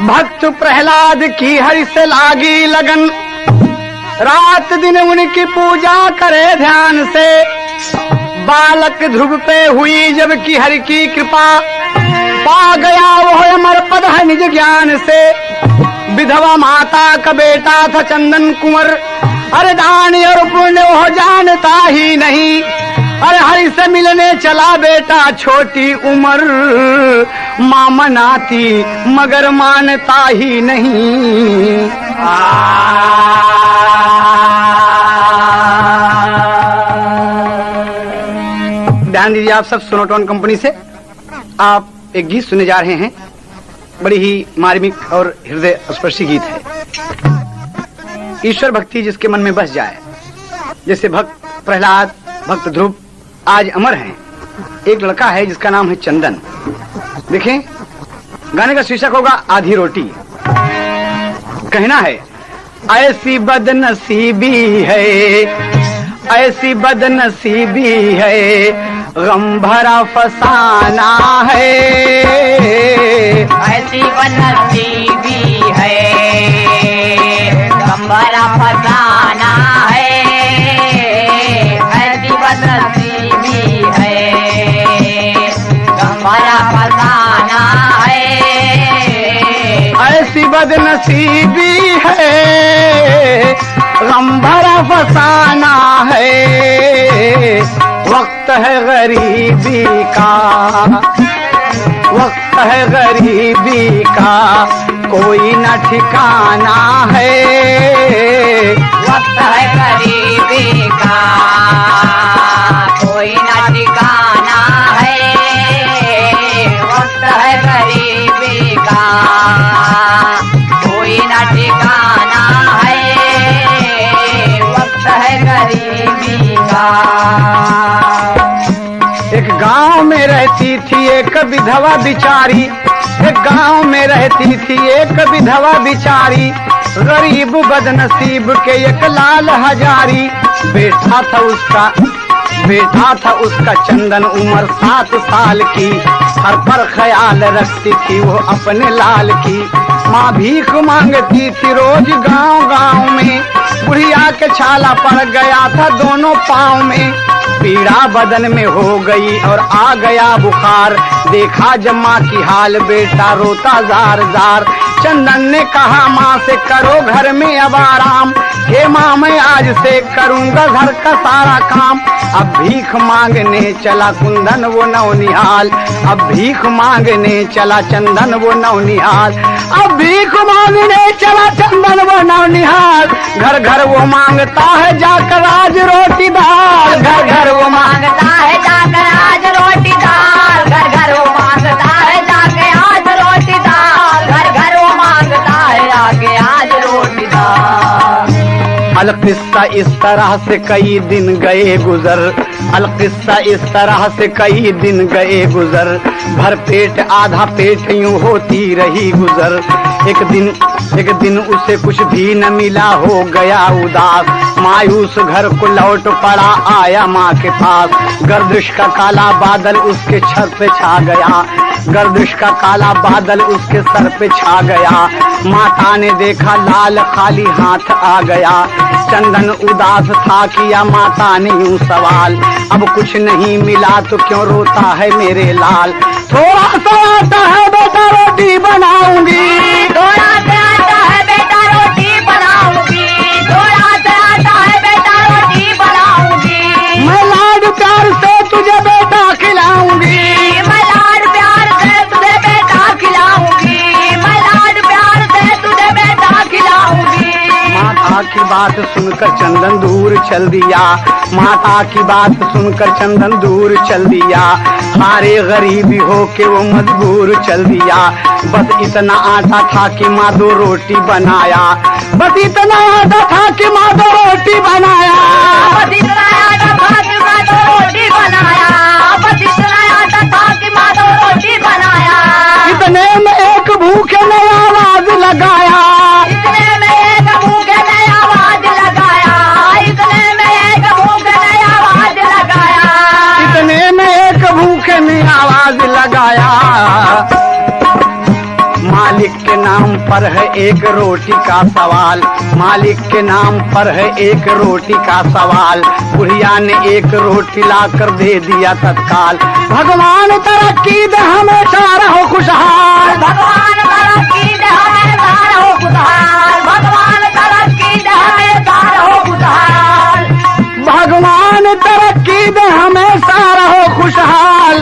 भक्त प्रहलाद की हरि से लागी लगन, रात दिन उनकी पूजा करे ध्यान से। बालक ध्रुव पे हुई जब की हरि की कृपा, पा गया वो अमर पद है निज ज्ञान से। विधवा माता का बेटा था चंदन कुंवर, अरे दान और पुण्य वो जानता ही नहीं। अरे हरि से मिलने चला बेटा छोटी उम्र, मां मनाती मगर मानता ही नहीं। ध्यान दीजिए आप सब, सोनोटोन कंपनी से आप एक गीत सुने जा रहे हैं। बड़ी ही मार्मिक और हृदय स्पर्शी गीत है। ईश्वर भक्ति जिसके मन में बस जाए, जैसे भक्त प्रहलाद, भक्त ध्रुव आज अमर हैं। एक लड़का है जिसका नाम है चंदन। देखें, गाने का शीर्षक होगा आधी रोटी। कहना है, ऐसी बदनसीबी है, ऐसी बदनसीबी है, गम भरा फसाना है। ऐसी बदनसीबी है, गम भरा फसाना है। ऐसी बदनसीबी है, गम भरा फसाना है। ऐसी बदनसीबी है, गम भरा फसाना है। वक्त है गरीबी का, वक्त है गरीबी का, कोई न ठिकाना है। वक्त है गरीबी का, कोई न ठिकाना है। वक्त है गरीबी का, कोई न ठिकाना है। वक्त है गरीबी का। एक गांव में रहती थी एक विधवा बिचारी, एक गांव में रहती थी एक विधवा बिचारी। गरीब बदनसीब के एक लाल हजारी, बेटा था उसका चंदन, उम्र 7 साल की। हर पर ख्याल रखती थी वो अपने लाल की। माँ भीख मांगती थी रोज गांव गांव में, बुढ़िया के छाला पड़ गया था दोनों पाँव में। पीड़ा बदन में हो गई और आ गया बुखार, देखा जब माँ की हाल बेटा रोता जार जार। चंदन ने कहा माँ से करो घर में अब आराम, हे माँ मैं आज से करूँगा घर का सारा काम। अब भीख मांगने चला कुंदन वो नौनिहाल, अब भीख मांगने चला चंदन वो नौनिहाल। अब भीख मांगने चला चंदन वो नौनिहाल, घर घर वो मांगता है जाकर आज रोटी दाल। घर घर वो मांगता है जाकर आज रोटी दाल। घर घर वो मांगता है जाके आज रोटी दाल। घर घर वो मांगता है आगे आज रोटी दाल। अलकिस्सा इस तरह से कई दिन गए गुजर, अलकिस्सा इस तरह से कई दिन गए गुजर। भर पेट आधा पेट यूं होती रही गुजर। एक दिन उसे कुछ भी न मिला, हो गया उदास। मायूस घर को लौट पड़ा, आया माँ के पास। गर्दिश का काला बादल उसके छत पे छा गया, गर्दिश का काला बादल उसके सर पे छा गया। माता ने देखा लाल खाली हाथ आ गया। चंदन उदास था, किया माता ने यूं सवाल, अब कुछ नहीं मिला तो क्यों रोता है मेरे लाल। थोड़ा सा आता है बेटा रोटी बनाऊंगी, थोड़ा सा आता है बेटा रोटी बनाऊंगी। थोड़ा सा आता है बेटा रोटी बनाऊंगी। मैं लाड प्यार से तुझे बेटा खिलाऊंगी। मैं लाड प्यार से तुझे बेटा खिलाऊंगी। मैं लाड प्यार से तुझे बेटा खिलाऊंगी। माता की बात सुनकर चंदन दूर चल दिया, माता की बात सुनकर चंदन दूर चल दिया। हारे गरीबी हो के वो मजबूर चल दिया। बस इतना आटा था कि माँ 2 रोटी बनाया, बस इतना आटा था कि माँ 2 रोटी बनाया। बस इतना आटा था कि माँ 2 रोटी बनाया। बस इतना आटा था कि माँ 2 रोटी बनाया। इतने में एक भूखे ने आवाज लगाया, इतने में एक भूखे ने आवाज लगाया। इतने में एक भूखे ने आवाज लगाया। इतने में एक भूखे ने आवाज लगाया। मालिक के के नाम पर है एक रोटी का सवाल, मालिक के नाम पर है एक रोटी का सवाल। बुढ़िया ने एक रोटी लाकर दे दिया तत्काल। भगवान तरक्की दे हमेशा रहो खुशहाल, भगवान तरक्की दे हमेशा रहो खुशहाल, भगवान तरक्की दे हमेशा रहो खुशहाल, भगवान तरक्की दे हमेशा रहो खुशहाल।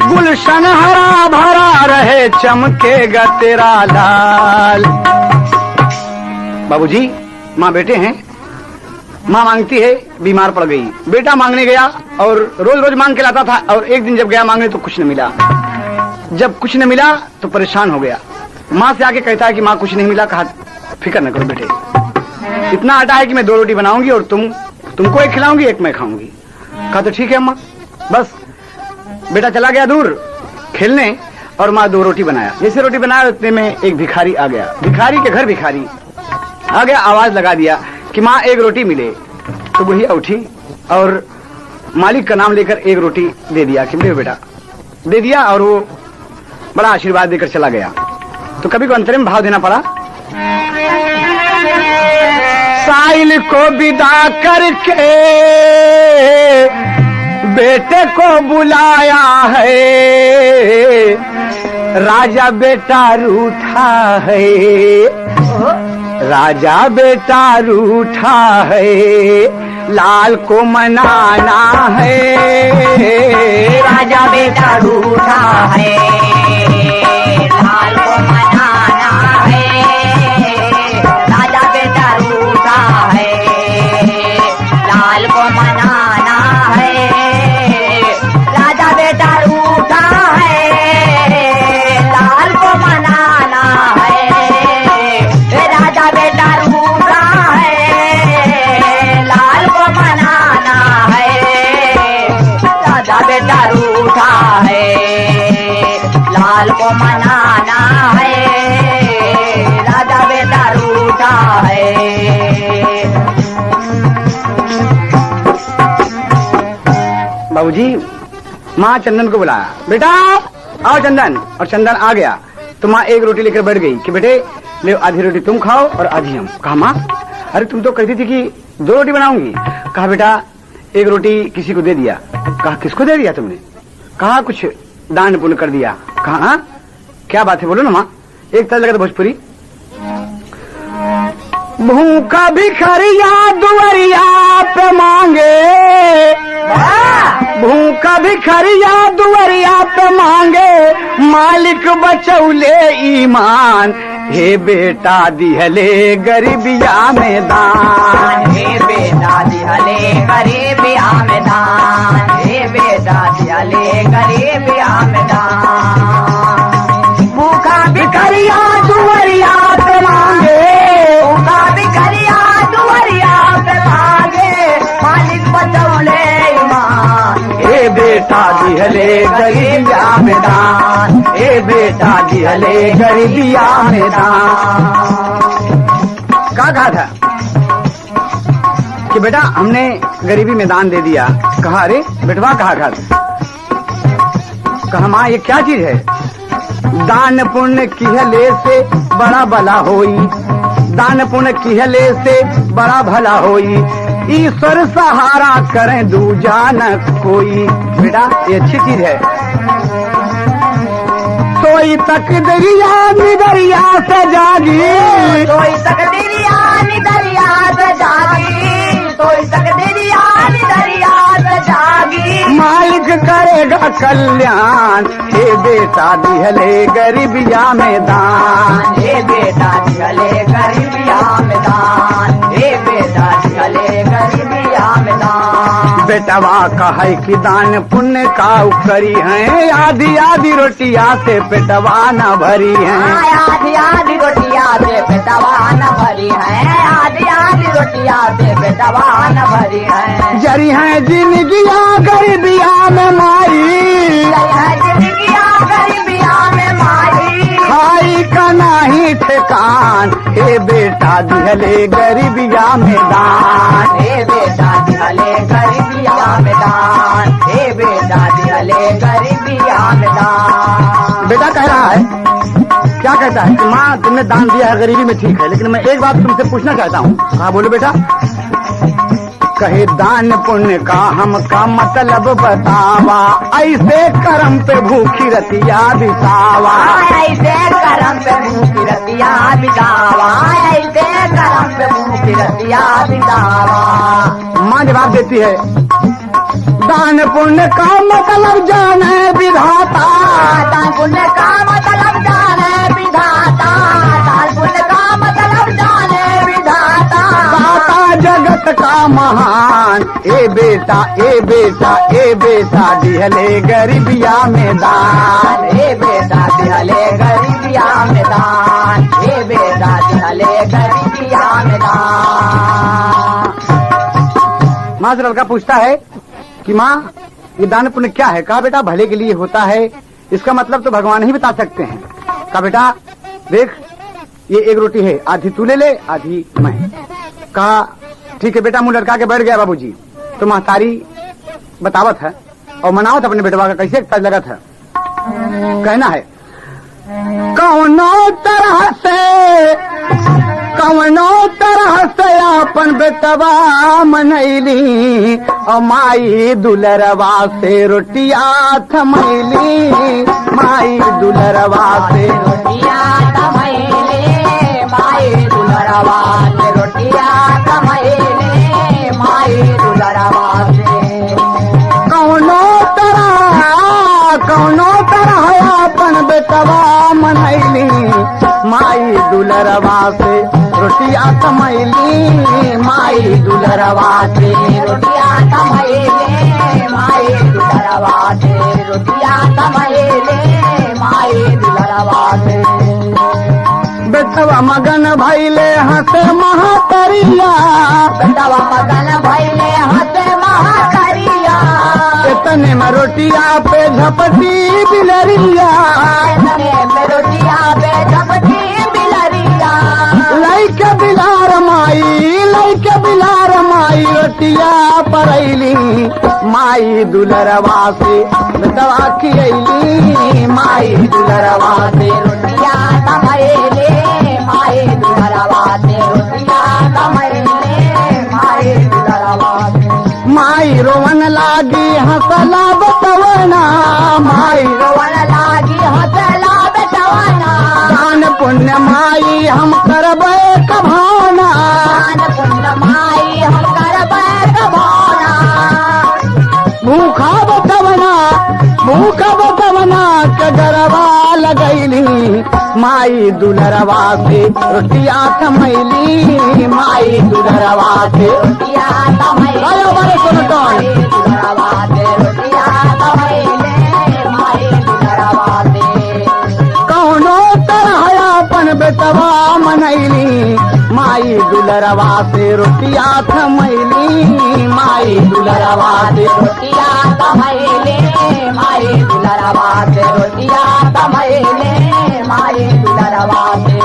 गुलशन हरा भरा रहे चमकेगा तेरा लाल। बाबूजी, माँ बेटे हैं, माँ मांगती है, बीमार पड़ गई। बेटा मांगने गया और रोज रोज मांग के लाता था, और एक दिन जब गया मांगने तो कुछ न मिला। जब कुछ न मिला तो परेशान हो गया। माँ से आके कहता है कि माँ कुछ नहीं मिला। कहा फिक्र न करो बेटे, इतना आटा है कि मैं 2 रोटी बनाऊंगी और तुमको एक खिलाऊंगी, एक मैं खाऊंगी। कहा तो ठीक है अम्मा। बस बेटा चला गया दूर खेलने और माँ 2 रोटी बनाया। जैसे रोटी बनाया उतने में एक भिखारी आ गया। भिखारी के घर भिखारी आ गया, आवाज लगा दिया कि माँ एक रोटी मिले। तो बुढ़िया उठी और मालिक का नाम लेकर एक रोटी दे दिया कि ले बेटा, दे दिया। और वो बड़ा आशीर्वाद देकर चला गया। तो कभी को अंतरिम भाव देना पड़ा। साइल को विदा करके बेटे को बुलाया है, राजा बेटा रूठा है, राजा बेटा रूठा है, लाल को मनाना है, राजा बेटा रूठा है, लाल को मनाना है, राजा बेटा रूठा है, लाल को मनाना है, राजा बेटा रूठा है, लाल को मनाना है, राजा बेटा रूठा है, लाल को मनाना है, राजा बेटा रूठा है, लाल को मनाना है, राजा बेटा रूठा है। बाबूजी, माँ चंदन को बुलाया, बेटा आओ चंदन। और चंदन आ गया तो माँ एक रोटी लेकर बैठ गई कि बेटे ले आधी रोटी तुम खाओ और आधी हम। कहा माँ, अरे तुम तो कहती थी कि 2 रोटी बनाऊंगी। कहा बेटा एक रोटी किसी को दे दिया। कहा किसको दे दिया तुमने? कहा कुछ दान पुण्य कर दिया। कहा हाँ? क्या बात है बोलो ना माँ। एक तरह लगा तो भोजपुरी। भूखा भिखरिया दुआरिया पे मांगे, भूखा भिखरिया दुआरिया पे मांगे, मालिक बचौले ईमान, हे बेटा दिहले गरीबिया में दान, हे बेटा दिहले गरीबिया में दान, हे बेटा दिहले गरीबिया में दान। भूखा भिखरिया दुआरिया पे मांगे, भूखा भिखरिया दुआरिया पे मांगे, मालिक बचौले ईमान, हे बेटा दिहले गरीबिया में दान, हे बेटा दिहले गरीबिया में दान। क्या कहा था कि बेटा हमने गरीबी में दान दे दिया। कहा अरे बेटवा कहा कहा माँ ये क्या चीज है? दान पुण्य किहले से बड़ा भला होई, दान पुण्य किहले से बड़ा भला होई, ईश्वर सहारा करें दूजा न कोई। बेटा ये अच्छी चीज है। सोई तक दरिया निदरिया से जागी, सोई तक दरिया निदरिया से जागी, सोई तक दरिया निदरिया से जागी, मालिक करेगा कल्याण, हे बेटा दिहले गरीबिया में दान, हे बेटा दिहले गरीबिया में दान, हे बेटा दिहले गरीबिया में दान। बेटवा कहे कि दान पुण्य का करी है, आधी आधी रोटिया से पेटवा न भरी है, आधी आधी रोटिया से पेटवा न भरी है, आधी आधी रोटिया से पेटवा न भरी है। जरी है जिंदगिया गरीबिया में माई, जिंदगिया गरीबिया में माई, खाई का नहीं ठेकान, हे बेटा दिहले गरीबिया में दान, हे बेटा दिहले गरीबिया में दान, हे बेटा दिहले गरीबिया में दान। बेटा कह रहा है क्या कह कहता है कि माँ तुमने दान दिया है, गरीबी में ठीक है, लेकिन मैं एक बात तुमसे पूछना चाहता हूँ। हाँ बोलो बेटा। कहे दान पुण्य का हमका मतलब बतावा, ऐसे कर्म पे भूखी रतिया बितावा। ऐसे कर्म पे भूखी रतिया बितावा, ऐसे कर्म पे भूखी रतिया बितावा। माँ जवाब देती है, दान पुण्य का मतलब जाने विधाता। दान पुण्य का मतलब जाने विधाता, दान पुण्य का मतलब जाने विधाता। दाता जगत का महान, ए बेटा ए बेटा ए बेटा दिहले गरीबिया में दान। ए बेटा दिहले गरीबिया में दान, ए बेटा दिहले गरीबिया में दान। माँ से लड़का पूछता है कि माँ ये दान पुण्य क्या है? कहा बेटा भले के लिए होता है, इसका मतलब तो भगवान ही बता सकते हैं। कहा बेटा देख ये एक रोटी है, आधी तू ले ले आधी मैं। कहा ठीक है बेटा। मुंह लड़का के बैठ गया बाबूजी। तो महतारी बतावत है और मनावत अपने बेटवा का कैसे तज लगत है। कहना है कौनो तरह से अपन बेटवा मनैली, और माई दुलरवा से रोटिया थमैली। माई दुलरवा से रोटिया थमैले, माई दुलरवा से रोटिया थमैले, माई दुलरवा से। कौनो तरह अपन बेटवा मनैली, माई दुलरवा से रोटिया थमैली। माई दुलरवा से रोटिया थमैले, माई दुलरवा से रोटिया थमैले, माई दुलरवा से। बेटवा मगन भैले हंसे महातरिया, बेटवा मगन भैले हंसे महातरिया। इतने में रोटिया पे झपटी बिलरिया, इतने में रोटिया पे झपटी बिलरिया। लैके बिलार माई रोटिया परैली। माई दुलरवा से बेटवा खियैली। माई दुलरवा से रोटिया थमैले, माई दुलरवा से रोटिया थमैले, माई दुलरवा से। माई रोवन लागी हंसला बतवना, माई रोवन लागी हंसला बतवना। दान पुण्य माई हम करबे कभाना। दान पुण्य माई हम करबै कभाना। भूखा बतवना के गरबा लगैली। माई दुलरवा से रोटिया थमैली। माई दुलरवा से रोटिया थमैले, माई दुलरवा से रोटिया थमैले, माई दुलरवा से। कौनो तरह अपन बेटवा मनैली। माई दुलरवा से रोटिया थमैली। माई दुलरवा से रोटिया थमैले, माई दुलरवा से रोटिया थमैले, माई दुलरवा से।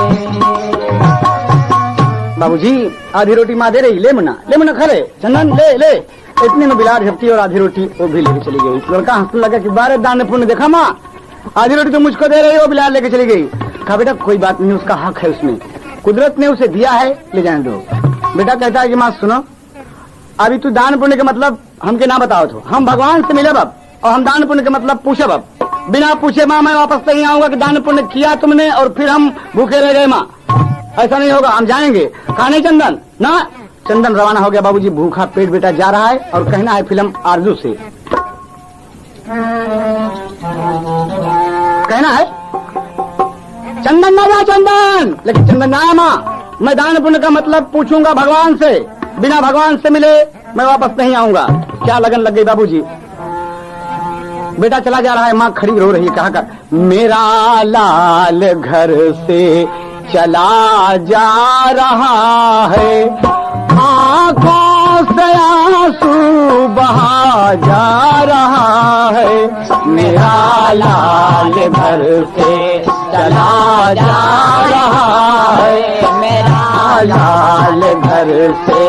बाबूजी आधी रोटी माँ दे रही, ले मुन्ना खा ले। चंदन ले। इतने में बिलार झपटी और आधी रोटी वो भी लेके चली गई। लड़का हंसने लगा कि बारे दान पुण्य देखा माँ, आधी रोटी तो मुझको दे रही हो, बिलार लेके चली गई। कहा बेटा कोई बात नहीं, उसका हक है, उसमें कुदरत ने उसे दिया है, ले जाने दो। बेटा कहता है कि माँ सुनो, अभी तू दान पुण्य का मतलब हमके ना बताओ तो हम भगवान से मिले अब, और हम दान पुण्य का मतलब पूछे अब। बिना पूछे माँ मैं वापस नहीं आऊंगा कि दान पुण्य किया तुमने और फिर हम भूखे रह गए। माँ ऐसा नहीं होगा, हम जाएंगे। कहा नहीं चंदन ना। चंदन रवाना हो गया बाबूजी। भूखा पेट बेटा जा रहा है और कहना है फिल्म आरजू से। कहना है चंदन ना जा चंदन, लेकिन चंदन ना आया। माँ मैं दान पुण्य का मतलब पूछूंगा भगवान से, बिना भगवान से मिले मैं वापस नहीं आऊंगा। क्या लगन लग गई बाबूजी। बेटा चला जा रहा है, माँ खड़ी रो रही है। कहा कर मेरा लाल घर से चला जा रहा है, आंखों से आंसू बहा जा रहा है। मेरा लाल घर से चला जा रहा है, मेरा लाल घर से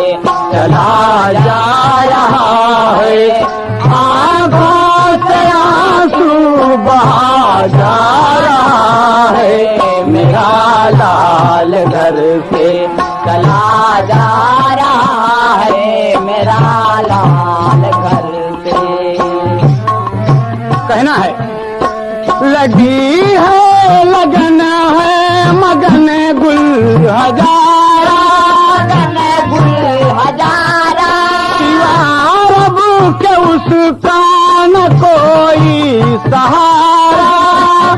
चला जा रहा है। आंखों से आंसू बहा जा रहा है, मेरा लाल घर से चला जा रहा है मेरा लाल घर से। कहना है लगी है लगन है मगन गुल हजारा, मगन गुल हजारा, सिवा रब के उसका न कोई सहारा,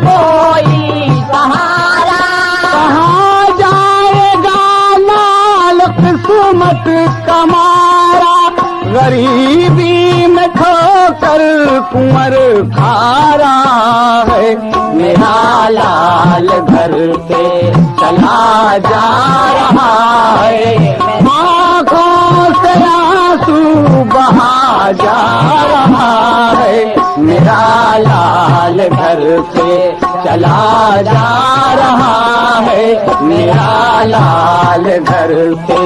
कोई सहारा, कहाँ जाएगा लाल किस्मत कमारा, गरीबी में ठोकर कुंवर खा रहा है मेरा लाल घर से चला जा रहा है, आँखों से आंसू बहा जा रहा है मेरा लाल घर से चला जा रहा है मेरा लाल घर से।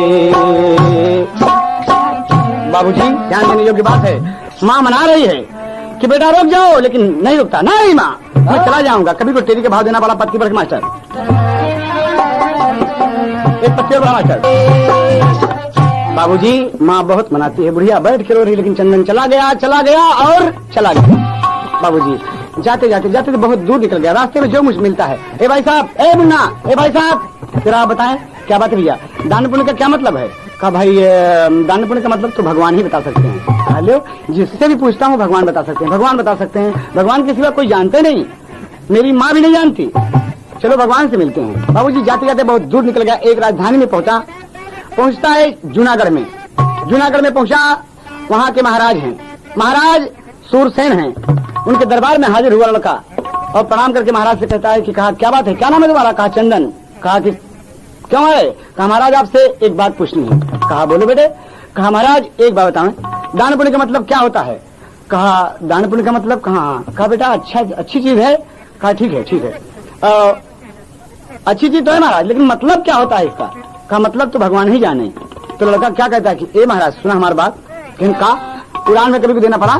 बाबूजी ध्यान देने योग्य बात है, माँ मना रही है कि बेटा रुक जाओ, लेकिन नहीं रुकता। नहीं माँ, मैं चला जाऊंगा, कभी को तेरी के भाव देना पड़ा पत्ती पर मास्टर, एक पत्ती बड़ा मास्टर। बाबूजी माँ बहुत मनाती है, बुढ़िया बैठ के रो रही, लेकिन चंदन चला गया और चला गया। बाबूजी जाते जाते जाते तो बहुत दूर निकल गया, रास्ते में जो मुझे मिलता है, ए भाई साहब, ए मुन्ना, ए भाई साहब, फिर आप बताएं क्या बात है भैया, दान पुण्य का क्या मतलब है? कहा भाई दान पुण्य का मतलब तो भगवान ही बता सकते हैं। हेलो, जिससे भी पूछता हूँ भगवान बता सकते हैं, भगवान बता सकते हैं, भगवान के सिवा कोई जानते नहीं, मेरी माँ भी नहीं जानती, चलो भगवान से मिलते हैं। बाबूजी जाते जाते बहुत दूर निकल गया, एक राजधानी में पहुंचता है जूनागढ़ में। जूनागढ़ में पहुंचा, वहाँ के महाराज हैं, महाराज सूरसेन हैं, उनके दरबार में हाजिर हुआ लड़का और प्रणाम करके महाराज से कहता है कि कहा क्या बात है, क्या नाम है तुम्हारा? कहा चंदन। कहा कि क्यों है? कहा महाराज आपसे एक बात पूछनी है। कहा बोलो बेटे। कहा महाराज एक बात बताएं, दान पुण्य का मतलब क्या होता है? कहा दान पुण्य का मतलब कहा बेटा अच्छी चीज है। कहा ठीक है अच्छी चीज तो है महाराज, लेकिन मतलब क्या होता है इसका? कहा मतलब तो भगवान ही जाने। तो लड़का क्या कहता है कि ए महाराज सुना हमारी बात, लेकिन कहा उड़ान में कभी भी देना पड़ा।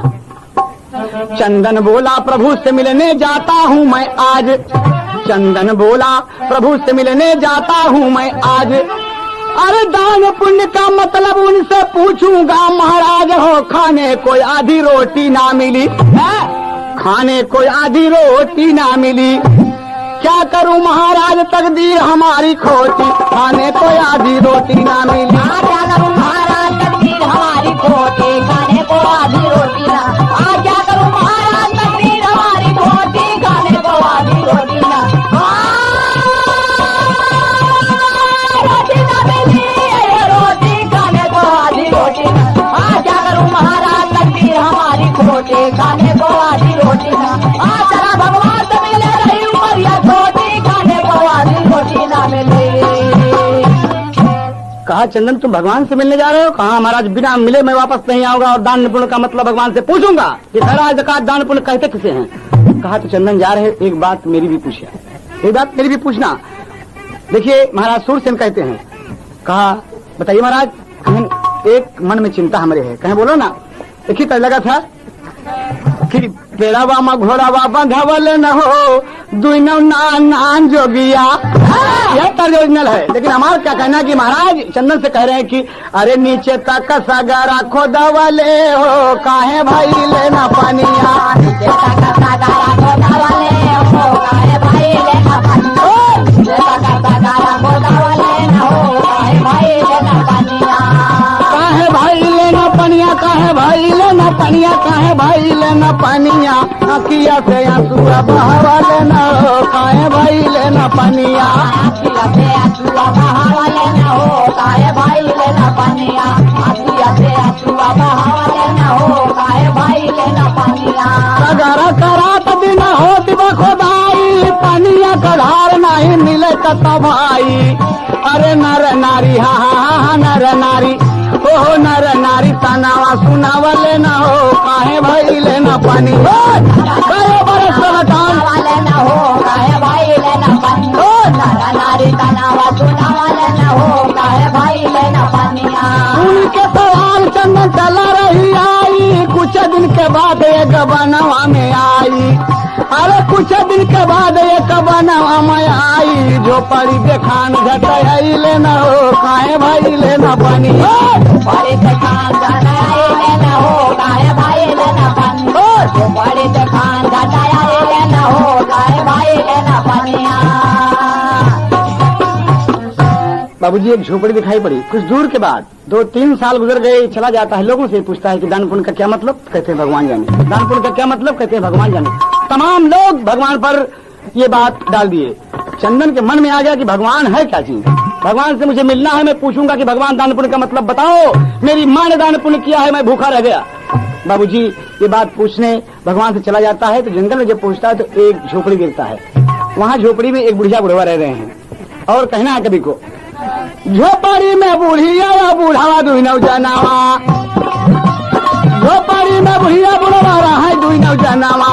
चंदन बोला प्रभु से मिलने जाता हूँ मैं आज, चंदन बोला प्रभु से मिलने जाता हूँ मैं आज, अरे दान पुण्य का मतलब उनसे पूछूंगा महाराज हो, खाने कोई आधी रोटी ना मिली, खाने कोई आधी रोटी ना मिली, क्या करूं महाराज तकदीर हमारी खोटी, खाने कोई आधी रोटी ना मिली, क्या करूं महाराज तकदीर हमारी खोटी, खाने को आधी रोटी ना, क्या करूं महाराज तकदीर हमारी खोटी, खाने को आधी रोटी ना, रोटी ना मिली, रोटी खाने को आधी रोटी ना, क्या करूं महाराज तकदीर हमारी खोटी, खाने को आधी रोटी ना, चला भगवान से मिले रही उमरिया छोटी, खाने को आधी रोटी ना मिली। कहा चंदन तुम भगवान से मिलने जा रहे हो? कहा महाराज बिना मिले मैं वापस नहीं आऊंगा और दान पुण्य का मतलब भगवान से पूछूंगा कि खैराज ज़कात दान पुण्य कहते किसे हैं? कहा तो चंदन जा रहे, एक बात मेरी भी पूछिए, एक बात मेरी भी पूछना। देखिए महाराज सूरसेन कहते हैं, कहा बताइए महाराज, कहीं एक मन में चिंता हमारे है, कहीं बोलो ना। एक ही तरह लगा था कि पेड़ावा में घोड़ावा बंधावल न हो, दुनो नान जोगिया, यह तर्ज ओरिजिनल है। लेकिन हमारा क्या कहना है कि महाराज चंदन से कह रहे हैं कि अरे नीचे तक सगारा खोदावले हो, काहे भाई लेना पनिया, नीचे तक सगारा खोदावले हो, काहे भाई लेना पनिया, नीचे तक सगारा खोदावले हो, काहे भाई लेना पनिया, काहे भाई लेना पनिया, काहे भाई लेना पनिया, काहे भाई लेना पनिया, अखिया से आंसुआ बहावा लेना हो, काहे भाई लेना पनिया, अखिया से आंसुआ बहावा लेना हो, काहे भाई लेना पनिया, अखिया से आंसुआ बहावा लेना हो, काहे भाई लेना पनिया, सगारा करात बिना होती बखोदाई, पनिया कढ़ार नहीं मिले कता भाई, अरे नर नारी हा नर नारी, ओहो नर नारी तनावा सुनावा लेना हो, काहे भाई लेना पानी, कहे बरस लेना हो, काहे भाई लेना पानी, नर नारी तनावा सुनावा लेना हो, काहे भाई लेना पनिया। उनके सवाल चंदन चला रही आई, कुछ दिन के बाद एक बनवा में आई, अरे कुछ दिन के बाद एक बनवा में आई झोपड़ी देखान घटाई लेना हो काहे भाई लेना पानी बड़े दुकान घटाया लेना हो गाय भाई लेना पानी बड़े दुकान घटाया लेना हो गाय भाई लेना पानिया। बाबूजी एक झोपड़ी दिखाई पड़ी कुछ दूर के बाद 2-3 साल गुजर गए चला जाता है लोगों से पूछता है कि दान पुण्य का क्या मतलब कहते हैं भगवान जाने दान पुण्य का क्या मतलब कहते हैं भगवान जाने तमाम लोग भगवान पर ये बात डाल दिए। चंदन के मन में आ गया कि भगवान है क्या चीज भगवान से मुझे मिलना है मैं पूछूंगा कि भगवान दान पुण्य का मतलब बताओ मेरी माँ ने दान पुण्य किया है मैं भूखा रह गया। बाबूजी ये बात पूछने भगवान से चला जाता है तो जंगल में जब पहुंचता है तो एक झोपड़ी गिरता है वहाँ झोपड़ी में एक बुढ़िया बुढ़वा रह रहे हैं और कहना है कभी को झोपड़ी में बुढ़िया बुढ़ावा दुई नौजनावा झोपड़ी में बुढ़िया बुढ़वा रहा है दुई नौजनावा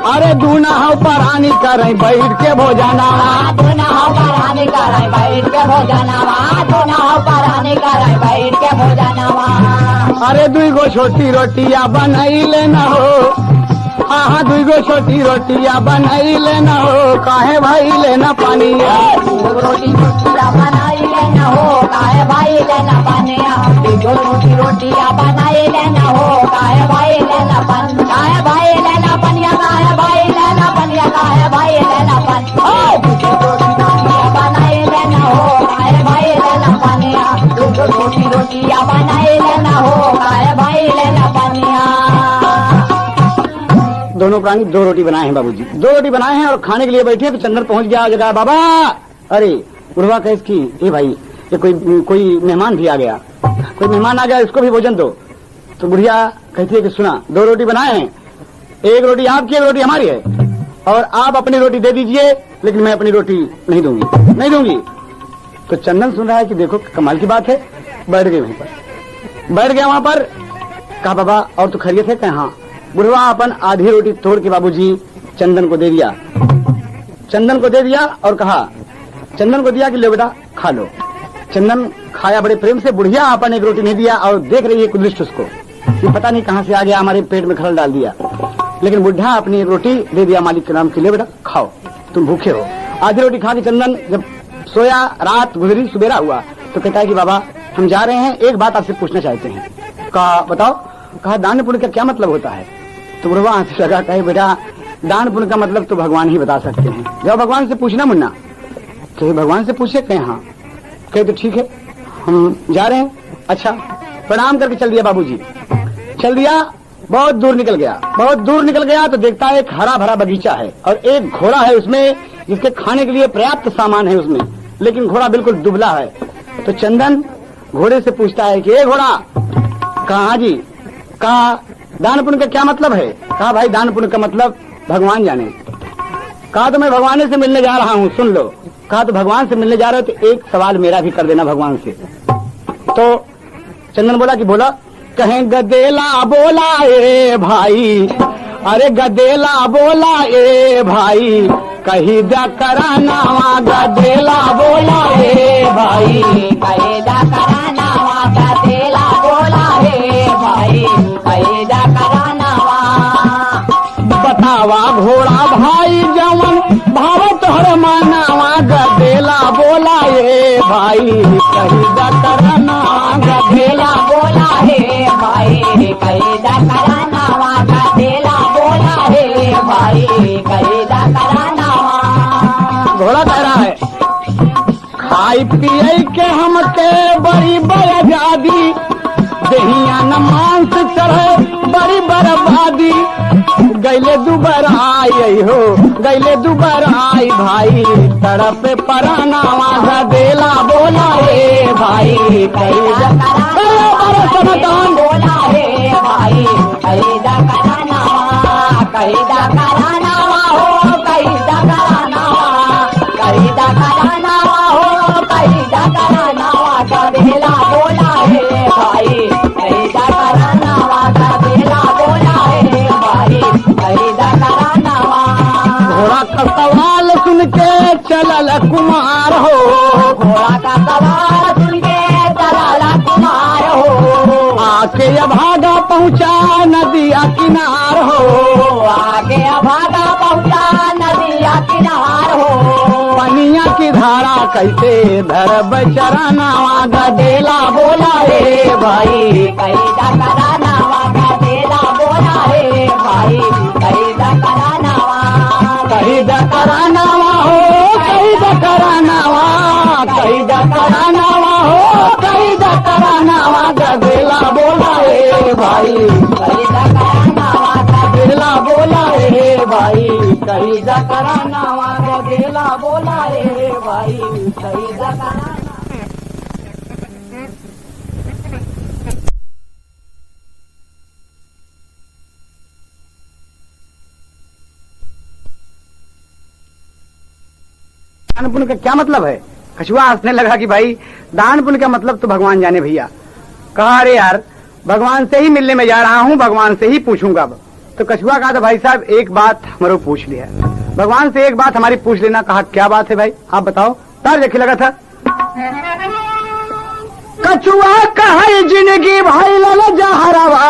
अरे दूना हो परानी करे बैठ के भोजनावा दूना हो परानी करे बैठ के भोजनावा दूना हो परानी करे बैठ के भोजनावा। अरे दुई गो छोटी रोटियां बनाई लेना हो हाँ 2 गो छोटी रोटियां बनाई लेना हो काहे भाई लेना पानी रोटी रोटियां बनाई लेना हो काहे भाई लेना पानिया रोटियां बनाई लेना हो काहे भाई लेना पानी काहे भाई लेना पनिया काहे भाई लेना पनिया काहे भाई लेना पानी रोटियां बनाई लेना हो काहे भाई लेना पानिया रोटियां बनाई लेना हो काहे भाई लेना पानिया। दोनों प्राणी 2 रोटी बनाए हैं बाबूजी 2 रोटी बनाए हैं और खाने के लिए बैठे तो चंदन पहुंच गया जगह बाबा अरे बुढ़वा कह इसकी ए भाई ये कोई मेहमान भी आ गया कोई मेहमान आ गया इसको भी भोजन दो। तो बुढ़िया कहती है कि सुना 2 रोटी बनाए हैं 1 रोटी आपकी 1 रोटी हमारी है और आप अपनी रोटी दे दीजिए लेकिन मैं अपनी रोटी नहीं दूंगी। तो चंदन सुन रहा है कि देखो कमाल की बात है बैठ गए वहीं पर बैठ गया वहां पर कहा बाबा और तो खैरियत है हाँ बुढ़वा अपन आधी रोटी तोड़ के बाबूजी चंदन को दे दिया और कहा चंदन को दिया कि लो बेटा खा लो। चंदन खाया बड़े प्रेम से बुढ़िया अपन 1 रोटी नहीं दिया और देख रही है कुदृष्ट उसको कि पता नहीं कहां से आ गया हमारे पेट में खलल डाल दिया लेकिन बुढ़ा अपनी 1 रोटी दे दिया मालिक के नाम के लिए बेटा खाओ तुम भूखे हो। आधी रोटी खा के चंदन जब सोया रात गुजरी सुबेरा हुआ तो कहता है कि बाबा हम जा रहे हैं एक बात आपसे पूछना चाहते हैं। कहा बताओ। कहा दान पुण्य का क्या मतलब होता है। तो बुढ़वा हंसने लगा कहे बेटा दान पुण्य का मतलब तो भगवान ही बता सकते हैं जब भगवान से पूछना मुन्ना कहे भगवान से पूछे कहे हाँ कहे तो ठीक है हम जा रहे हैं। अच्छा प्रणाम करके चल दिया बाबूजी चल दिया बहुत दूर निकल गया तो देखता है एक हरा भरा बगीचा है और एक घोड़ा है उसमें जिसके खाने के लिए पर्याप्त सामान है उसमें लेकिन घोड़ा बिल्कुल दुबला है। तो चंदन घोड़े से पूछता है कि घोड़ा कहा जी कहा दान पुण्य का क्या मतलब है। कहा भाई दान पुण्य का मतलब भगवान जाने। कहा तो मैं भगवान से मिलने जा रहा हूँ सुन लो। कहा तो भगवान से मिलने जा रहे हो तो एक सवाल मेरा भी कर देना भगवान से। तो चंदन बोला कि बोला कहें गदेला बोला ए भाई अरे गदेला बोला ए भाई कही दा करानावा गदेला बोला ए भाई कही दा करानावा गदेला बोला ए भाई कही दा करानावा। बतावा घोड़ा भाई जवन भाव तोहर मानावा गदेला बोला ए भाई कही दा करानावा गदेला बोला हे भाई कही दा करानावा गदेला बोला हे भाई कही दा करानावा। घोड़ा कह रहा है खाई पिए के हमके बड़ी बर्बादी दहिया न मांस चढ़े बड़ी बर्बादी गैले दुबर आई भाई तरफ परानावा गदेला बोला हे भाई कही बोला हे भाई कही दा करानावा कही दा करानावा हो कही दा करानावा कही दा करानावा हो कही दा करानावा गदेला बोला हे भाई कही दा करानावा गदेला बोला हे भाई कही दा करानावा। घोड़ा का सवाल सुन के चलल कुमार हो घोड़ा का सवाल सुन के चलल कुमार हो आके भागा पहुँचा नदिया किनार हो आगे भागा पहुँचा कैसे धरब चरनावा गदेला बोला रे भाई कैदा करानावा गदेला बोला रे भाई कैदा करानावा कैद करानावा हो कैद करानावा कैद करानावा हो कैद करानावा गदेला बोला रे भाई कैदा करानावा गदेला बोला रे भाई कैद करानावा गदेला बोला रे भाई कैदा करानावा दान पुण्य का क्या मतलब है? कछुआ हंसने लगा कि भाई दान पुण्य का मतलब तो भगवान जाने भैया। कहा अरे यार भगवान से ही मिलने में जा रहा हूँ, भगवान से ही पूछूंगा अब। तो कछुआ कहा था भाई साहब एक बात हमारो पूछ लिया, भगवान से एक बात हमारी पूछ लेना। कहा क्या बात है भाई आप बताओ। तार देखे लगा था कछुआ कहे जिंदगी भाई लाला जहरवा,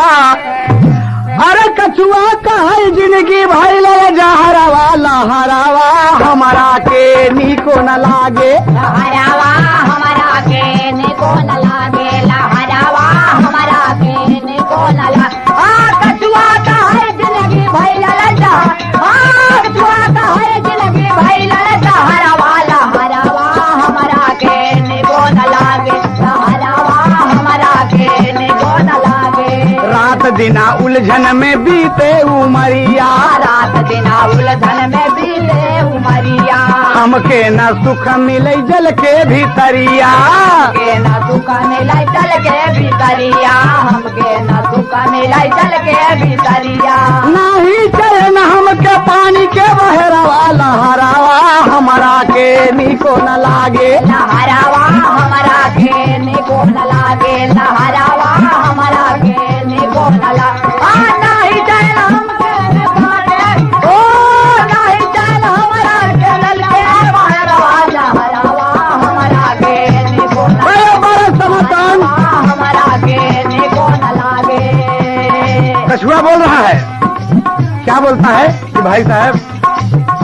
अरे कछुआ कहे जिंदगी भाई लाला जहरवा लहरावा हमारा के नीको न लागे लहरावा हमारा के निको न लागे लहरावा हमारा के निको न लागे कछुआ का है जिंदगी भाई ललचा कछुआ का है जिंदगी भाई ललचा हरावा लहरावा हमारा के निको न लागे लहरावा हमारा के निको न लागे रात दिना उलझन में बीते उमरिया रात दिन उलझन में बीते उमरिया हमके न सुख मिले जल के भीतरिया के न सुख मिलाई चल के भीतरिया हमके न सुख मिलाई चल के भीतरिया नहीं चले न हमके पानी के बहरवा लहरावा हमारा के नीको न लागे लहरावा हमारा के निको न लागे लहरावा हमारा के निको न लागे नहीं चल हमके ओ नहीं चल हमारा के ललके बहरवा लहरावा हमारा के निको न बड़े बड़े समतन हमारा के निको न लागे कछुआ बोल रहा है। क्या बोलता है कि भाई साहब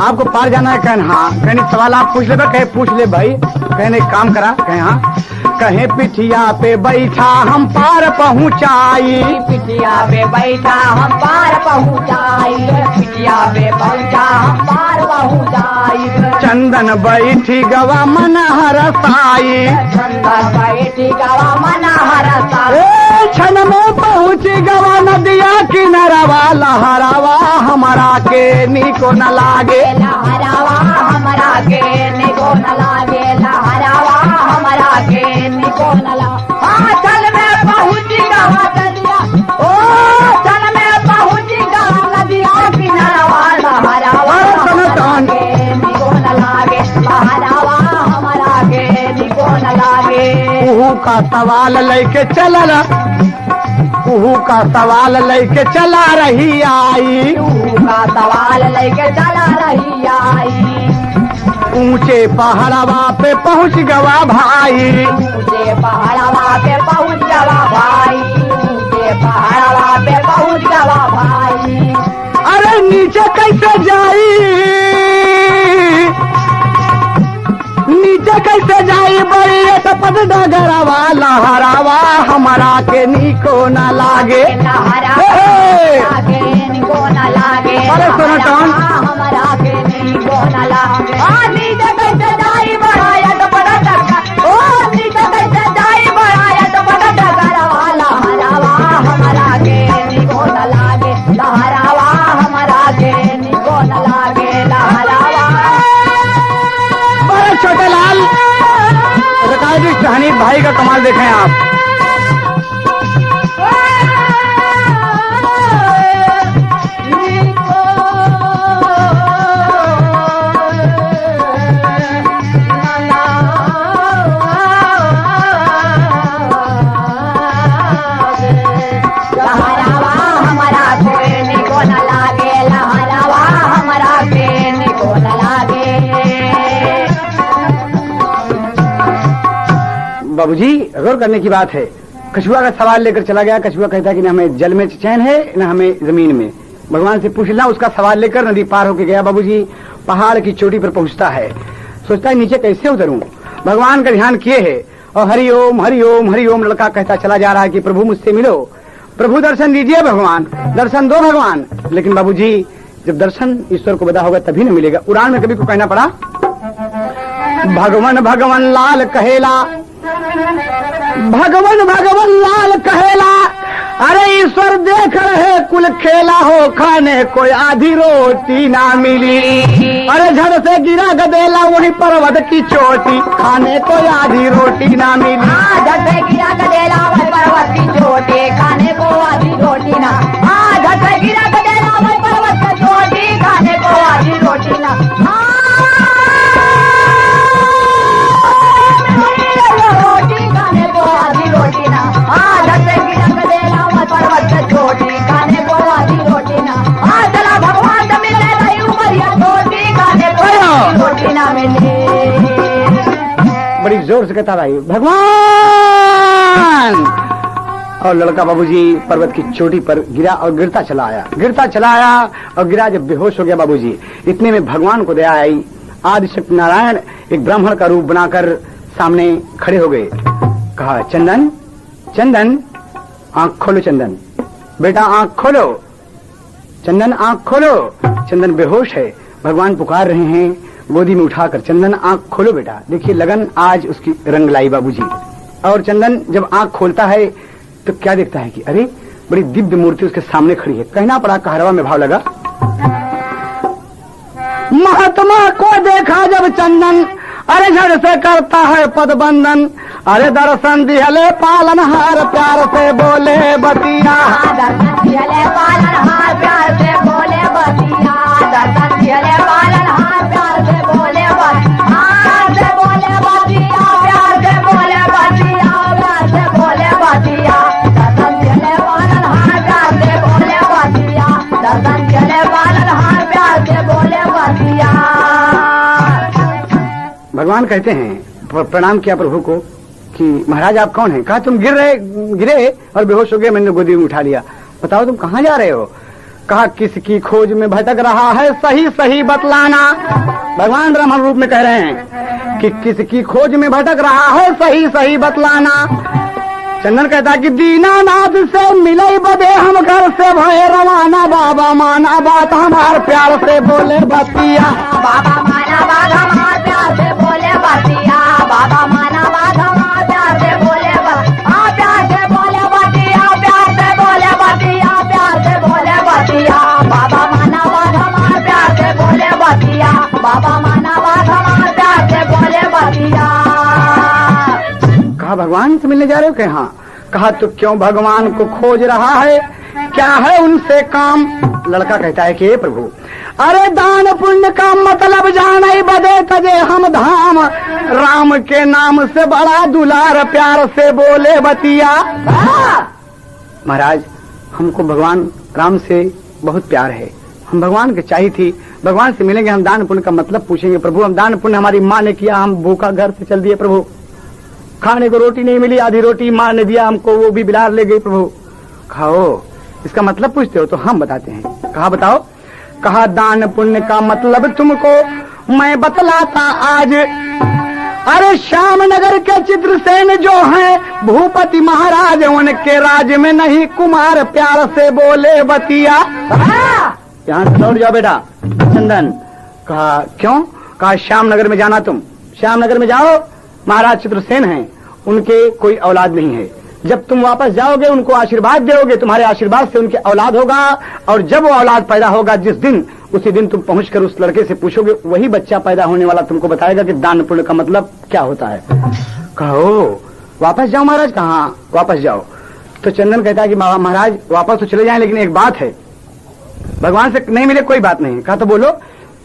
आपको पार जाना है? कहन हाँ। कहने सवाल आप पूछ ले कहे पूछ ले भाई। कहने काम करा कहे हाँ। कहे पिठिया पे बैठा हम पार पहुँचाई पिटिया पे बैठा हम पार पहुँचाई पिटिया पे पहुँचा हम पार पहुँचाई चंदन बैठी गवा मन हरसाई चंदन बैठी गवा मन हरसा क्षण में पहुँच गवा नदिया किनारवा लहरावा हमारा के नीको न लागे लहरावा हमारा के निको न लागे लहरावा हमारा के निको न लागे चल में पहुँच गवा नदिया ओ चल में पहुँच गवा नदिया किनारवा लहरावा हमारा के निको न लागे लहरावा हमारा के निको न लागे कुहू का सवाल लेके चलल कुहू का सवाल लेके चला रही आई का सवाल लेके चला रही आई ऊंचे पहाड़वा पे पहुँच गवा भाई ऊंचे पहाड़वा पे पहुँच गवा भाई ऊंचे पहाड़वा पे पहुँच गवा भाई अरे नीचे कैसे जाई नीचे कैसे जाई बड़ी टपट डगरवा लहरावा हमारा के नीको न लागे लहरावा के निको न लागे अरे सुनो टॉन। हमारा के निको न लागे नीचे कैसे जाई बढ़ाया तो बड़ा डगा ओ नीचे कैसे जाई बढ़ाया तो बड़ा डगरवा लहरावा हमारा के निको न लागे लहरावा हमारा के निको न लागे लहरावा बड़े छोटे लाल रिकॉर्डिस्ट हनीफ भाई का कमाल देखें आप। लहरावा हमारा के निको न लागे लहरावा हमारा के निको न लागे बाबूजी गौर करने की बात है। कछुआ का सवाल लेकर चला गया। कछुआ कहता है कि न हमें जल में चैन है न हमें जमीन में। भगवान से पूछ लेना। उसका सवाल लेकर नदी पार होके गया। बाबूजी पहाड़ की चोटी पर पहुंचता है। सोचता है नीचे कैसे उतरूं। भगवान का ध्यान किए है और हरि ओम हरि ओम हरि ओम लड़का कहता चला जा रहा है कि प्रभु मुझसे मिलो, प्रभु दर्शन दीजिए, भगवान दर्शन दो भगवान। लेकिन बाबूजी जब दर्शन ईश्वर को बता होगा तभी न मिलेगा। उड़ान में कभी को कहना पड़ा, भगवान भगवान लाल कहेला, भगवान भगवान लाल कहेला, अरे ईश्वर देख रहे कुल खेला हो, खाने कोई आधी रोटी ना मिली। अरे झड़ से गिरा गदेला वही पर्वत की चोटी, खाने कोई आधी रोटी ना मिली। झट से गिरा गदेला वही पर्वत की चोटी, खाने को आधी रोटी ना। झट से गिरा गदेला वही पर्वत की चोटी, खाने को आधी रोटी ना। रोटी खाने को आधी रोटी ना। झट से गिरा गदेला वही पर्वत की चोटी, खाने को आधी रोटी ना। चला भगवान से मिलने रही उमरिया छोटी, खाने को आधी रोटी ना मिली। बड़ी जोर से कहता भाई भगवान। और लड़का बाबूजी पर्वत की चोटी पर गिरा और गिरता चला आया और गिरा। जब बेहोश हो गया बाबूजी, इतने में भगवान को दया आई। आदिशक्ति नारायण एक ब्राह्मण का रूप बनाकर सामने खड़े हो गए। कहा, चंदन चंदन आंख खोलो, चंदन बेटा आंख खोलो, चंदन आंख खोलो। चंदन बेहोश है, भगवान पुकार रहे हैं गोदी में उठाकर, चंदन आंख खोलो बेटा। देखिए लगन आज उसकी रंग लाई बाबूजी। और चंदन जब आंख खोलता है तो क्या देखता है कि अरे बड़ी दिव्य मूर्ति उसके सामने खड़ी है। कहना पड़ा, कहरवा में भाव लगा, महात्मा को देखा जब चंदन, अरे झड़ से करता है पदबंधन। अरे दर्शन दिहले पालनहार, प्यार से बोले बतिया। दर्शन दिहले पालनहार, प्यार से बोले बतिया। दर्शन दिहले पालनहार, प्यार से बोले बतिया। से बोले बतिया, प्यार से बोले बतिया। प्यार से बोले बतिया। दर्शन दिहले पालनहार, प्यार से बोले बतिया। दर्शन दिहले पालनहार, प्यार से बोले बतिया। भगवान कहते हैं, प्रणाम किया प्रभु को कि महाराज आप कौन हैं? कहा तुम गिरे और बेहोश हो गए, मैंने गोदी में उठा लिया। बताओ तुम कहाँ जा रहे हो? कहा किसकी खोज में भटक रहा है, सही सही बतलाना। भगवान ब्राह्मण रूप में कह रहे हैं कि किसकी खोज में भटक रहा है, सही सही बतलाना। चंदन कहता कि दीनानाथ से मिले बदे हम घर से भय रवाना। बाबा माना बात हमार, प्यार से बोले बतिया। बाबा माना बात हमार, प्यार से बोले बतिया। बाबा माना बात हमार, प्यार से बोले बतिया। प्यार से बोले बतिया। प्यार से बोले बतिया। प्यार से बोले बतिया। बाबा माना बात हमार, प्यार से बोले बतिया। बाबा माना बात हमार, प्यार से बोले बतिया। कहा भगवान से मिलने जा रहे हो? कहा हाँ। कहा तो क्यों भगवान को खोज रहा है, क्या है उनसे काम? लड़का कहता है कि हे प्रभु, अरे दान पुण्य का मतलब जाने बदे तजे हम धाम। राम के नाम से बड़ा दुलार, प्यार से बोले बतिया। महाराज हमको भगवान राम से बहुत प्यार है, हम भगवान के चाहिए थी, भगवान से मिलेंगे, हम दान पुण्य का मतलब पूछेंगे प्रभु। हम दान पुण्य हमारी माँ ने किया, हम भूखा घर से चल दिए प्रभु, खाने को रोटी नहीं मिली, आधी रोटी माँ ने दिया हमको, वो भी बिलार ले गई प्रभु। खाओ, इसका मतलब पूछते हो तो हम बताते हैं। कहा बताओ? कहा दान पुण्य का मतलब तुमको मैं बतलाता आज। अरे श्यामनगर के चित्रसेन जो हैं भूपति महाराज, उनके राज में नहीं कुमार, प्यार से बोले बतिया। यहाँ से लौट जाओ बेटा चंदन। कहा क्यों? कहा श्यामनगर में जाना, तुम श्यामनगर में जाओ, महाराज चित्रसेन हैं, उनके कोई औलाद नहीं है। जब तुम वापस जाओगे उनको आशीर्वाद दोगे, तुम्हारे आशीर्वाद से उनके औलाद होगा, और जब वो औलाद पैदा होगा जिस दिन, उसी दिन तुम पहुंचकर उस लड़के से पूछोगे, वही बच्चा पैदा होने वाला तुमको बताएगा कि दान पुण्य का मतलब क्या होता है। कहो वापस जाओ महाराज। कहाँ वापस जाओ? तो चंदन कहता है कि महाराज वापस तो चले जाएं, लेकिन एक बात है, भगवान से नहीं मिले कोई बात नहीं। कहा तो बोलो।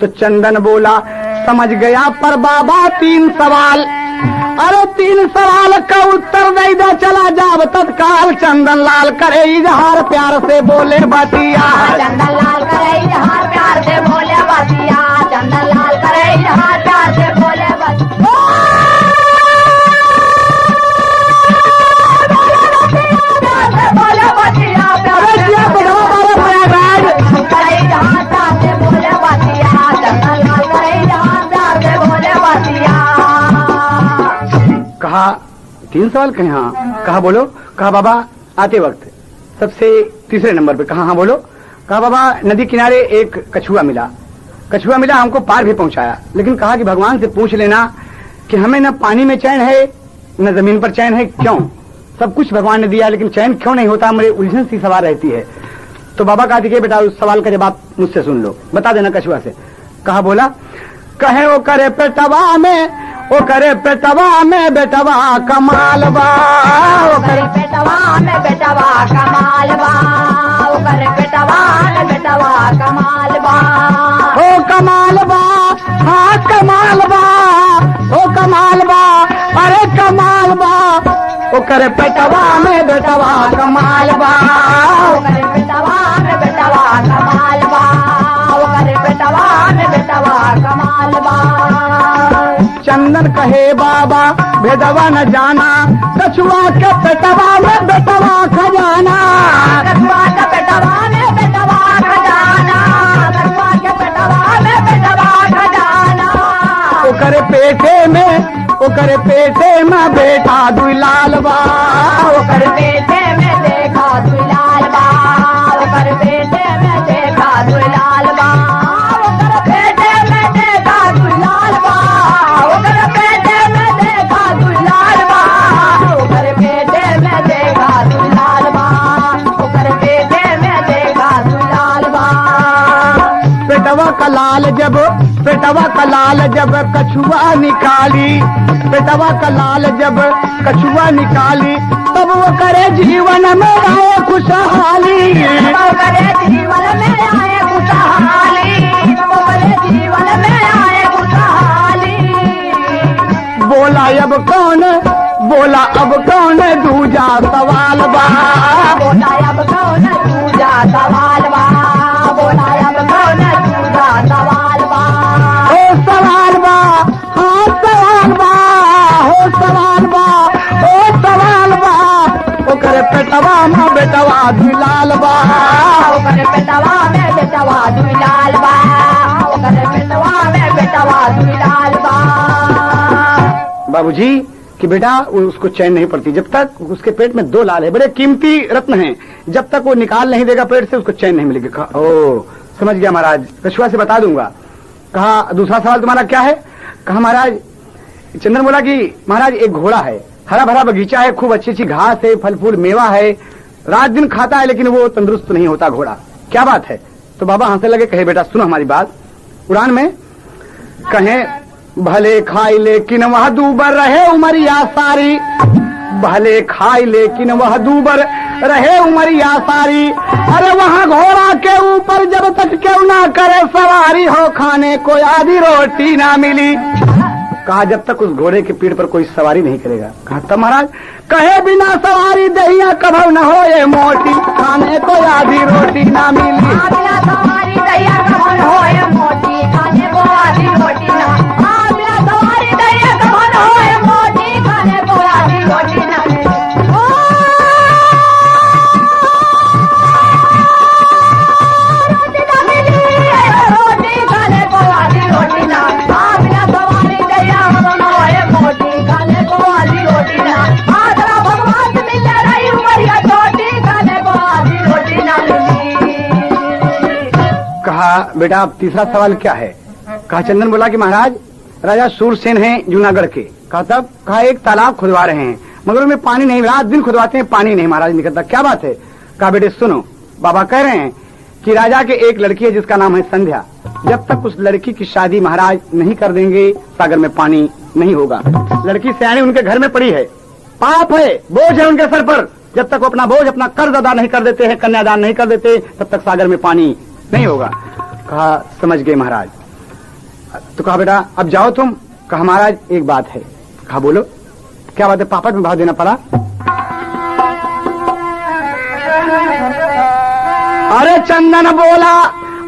तो चंदन बोला, समझ गया पर बाबा 3 सवाल। अरे 3 सवाल का उत्तर नहीं दे चला जाब तत्काल। चंदन लाल करे इजहार, प्यार से बोले बतिया। चंदन लाल करे इजहार, प्यार से बोले बतिया। चंदन लाल करे इजहार, प्यार से बोले बतिया। बोले बतिया, प्यार से करे इजहार, प्यार से बोले बतिया। चंदन लाल करे इजहार, प्यार से बोले बतिया। कहा 3 सवाल कहे? हाँ। कहा बोलो। कहा बाबा आते वक्त सबसे तीसरे नंबर पे। कहा हाँ बोलो। कहा बाबा नदी किनारे एक कछुआ मिला, कछुआ मिला हमको पार भी पहुंचाया, लेकिन कहा कि भगवान से पूछ लेना कि हमें न पानी में चैन है न जमीन पर चैन है, क्यों? सब कुछ भगवान ने दिया लेकिन चैन क्यों नहीं होता? मेरे उलझन सी सवाल रहती है। तो बाबा कहा कि बेटा उस सवाल का जवाब मुझसे सुन लो, बता देना कछुआ से। कहा बोला। कहे ओ करे पेटवा में, ओ करे पेटवा में बेटवा कमाल बा, ओ करे पेटवा में बेटवा कमाल बा, ओ करे पेटवा में बेटवा कमाल बा, ओ कमाल बा, हाँ कमाल बा, ओ कमाल बा, अरे कमाल बा, ओ करे पेटवा में बेटवा कमाल बा, ओ करे पेटवा में बेटवा कमाल बा, ओ करे पेटवा में बेटवा कमाल बा। चंदन कहे बाबा भेदवा न जाना, कछुआ के पेटवा में बेटवा खजाना, कछुआ के पेटवा में बेटवा खजाना, कछुआ के पेटवा में बेटवा खजाना, ओकरे पेटे में बेटा दुलाल बा, ओकर पेटे में देखा दुलाल बा, ओकर पेटे में देखा दुलाल बा, ओकर पेटे में देखा दुलाल बा, ओकर पेटे में देखा दुलाल बा, ओकर पेटे में देखा दुलाल बा, ओकर पेटे में देखा दुलाल बा। पेटवा का लाल जब कछुआ निकाली, पेटवा का लाल जब कछुआ निकाली, तब वो करे जीवन में आए खुशहाली, वो करे जीवन में आए खुशहाली, वो करे जीवन में आए खुशहाली। बोला अब कौन दूजा सवाल बा, बोला अब कौन दूजा सवाल बा, बोला अब कौन दूजा सवाल बा, हो सवाल बा, हाँ सवाल बा, हो सवाल बा, हो सवाल बा, ओकर पेटवा में बेटवा दुलाल बा, ओकर पेटवा में बेटवा दुलाल बा, ओकर पेटवा में बेटवा दुलाल बा। बाबूजी कि बेटा उसको चैन नहीं पड़ती, जब तक उसके पेट में 2 लाल है, बड़े कीमती रत्न हैं, जब तक वो निकाल नहीं देगा पेट से उसको चैन नहीं मिलेगी। कहा ओ समझ गया महाराज, कछुआ से बता दूंगा। कहा दूसरा सवाल तुम्हारा क्या है? कहा महाराज, चंदन बोला कि महाराज एक घोड़ा है, हरा भरा बगीचा है, खूब अच्छी अच्छी घास है, फल फूल मेवा है, रात दिन खाता है लेकिन वो तंदुरुस्त नहीं होता घोड़ा, क्या बात है? तो बाबा हंसने लगे, कहे बेटा सुनो हमारी बात। उड़ान में कहे भले खाई लेकिन वह दूबर रहे उमरिया सारी, भले खाई लेकिन वह दूबर रहे उमरिया सारी, अरे वहाँ घोड़ा के ऊपर जब तक क्यों ना करे सवारी हो, खाने को आधी रोटी ना मिली। कहा जब तक उस घोड़े के पीठ पर कोई सवारी नहीं करेगा। कहा तब महाराज? कहे बिना सवारी दहिया कभू न हो ये मोटी, खाने को आधी रोटी ना मिली, बिना सवारी दहिया कभू न हो ये मोटी, खाने को आधी रोटी ना, बिना सवारी दहिया कभू न हो ये मोटी, खाने को आधी रोटी ना मिली। रोटी खाने को आधी रोटी ना, बिना सवारी दहिया कभू न हो ये मोटी, खाने को आधी रोटी ना, तेरा भगवान से मिल रही उमरिया छोटी, खाने को आधी रोटी ना मिली। कहा बेटा अब तीसरा सवाल क्या है? कहा चंदन बोला कि महाराज राजा सूरसेन हैं जूनागढ़ के। कहा तब? कहा एक तालाब खुदवा रहे हैं मगर उनमें पानी नहीं, रात दिन खुदवाते हैं पानी नहीं महाराज निकलता, क्या बात है? कहा बेटे सुनो, बाबा कह रहे हैं कि राजा के एक लड़की है जिसका नाम है संध्या, जब तक उस लड़की की शादी महाराज नहीं कर देंगे सागर में पानी नहीं होगा। लड़की सियाणी उनके घर में पड़ी है, पाप है, बोझ है उनके सर पर, जब तक वो अपना बोझ अपना कर्ज अदा नहीं कर देते हैं, कन्यादान नहीं कर देते, तब तक सागर में पानी नहीं होगा। कहा समझ गए महाराज। तो कहा बेटा अब जाओ तुम। कहा महाराज एक बात है। कहा बोलो क्या बात है? पापड़ में भाव देना पड़ा। अरे चंदन बोला,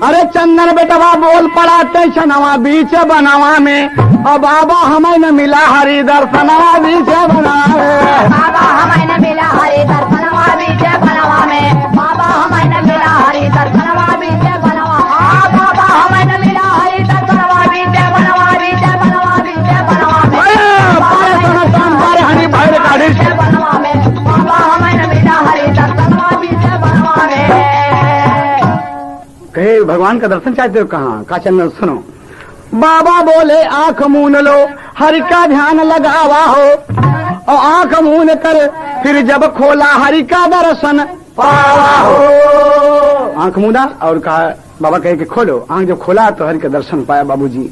अरे चंदन बेटवा बोल पड़ा टेंशनवा बीच बनावा में, और बाबा हमें न मिला हरि दर्शनवा बीच बनावे, बाबा हमें न मिला हरि दर्शनवा बीच बनवा में, बाबा हमें न मिला हरि दर्शनवा बीच बनवा, बाबा हमें न मिला हरि दर्शनवा बीच बनवा, बीच बनवा, बीच बनवा में, हरि कहे भगवान का दर्शन चाहते हो? कहाँ? का चंदन सुनो। बाबा बोले आंख मून लो, हरि का ध्यान लगावा हो, और आंख मून कर फिर जब खोला हरि का दर्शन पावा हो। आंख मूना और कहा, बाबा कहे कि खोलो। आंख जब खोला तो हरि का दर्शन पाया बाबूजी।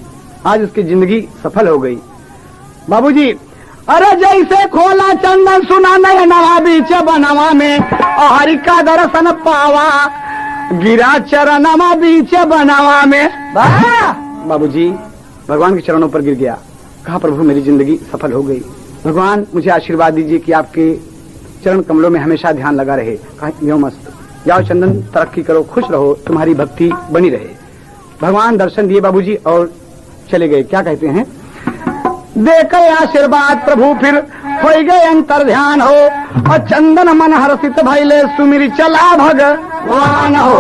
आज उसकी जिंदगी सफल हो गई बाबूजी। अरे जैसे खोला चंदन सुना नयनवा बीच बनवा में, और हरि का दर्शन पावा गिरा चरणवा बीच बनवा में। बाबूजी भगवान के चरणों पर गिर गया। कहा प्रभु मेरी जिंदगी सफल हो गई, भगवान मुझे आशीर्वाद दीजिए कि आपके चरण कमलों में हमेशा ध्यान लगा रहे। कहा यो मस्त, जाओ चंदन तरक्की करो, खुश रहो, तुम्हारी भक्ति बनी रहे। भगवान दर्शन दिए बाबूजी और चले गए। क्या कहते हैं? देकर आशीर्वाद प्रभु फिर हो गए अंतर ध्यान हो, और चंदन मन हर्षित भइले सुमिर चला भगवान हो।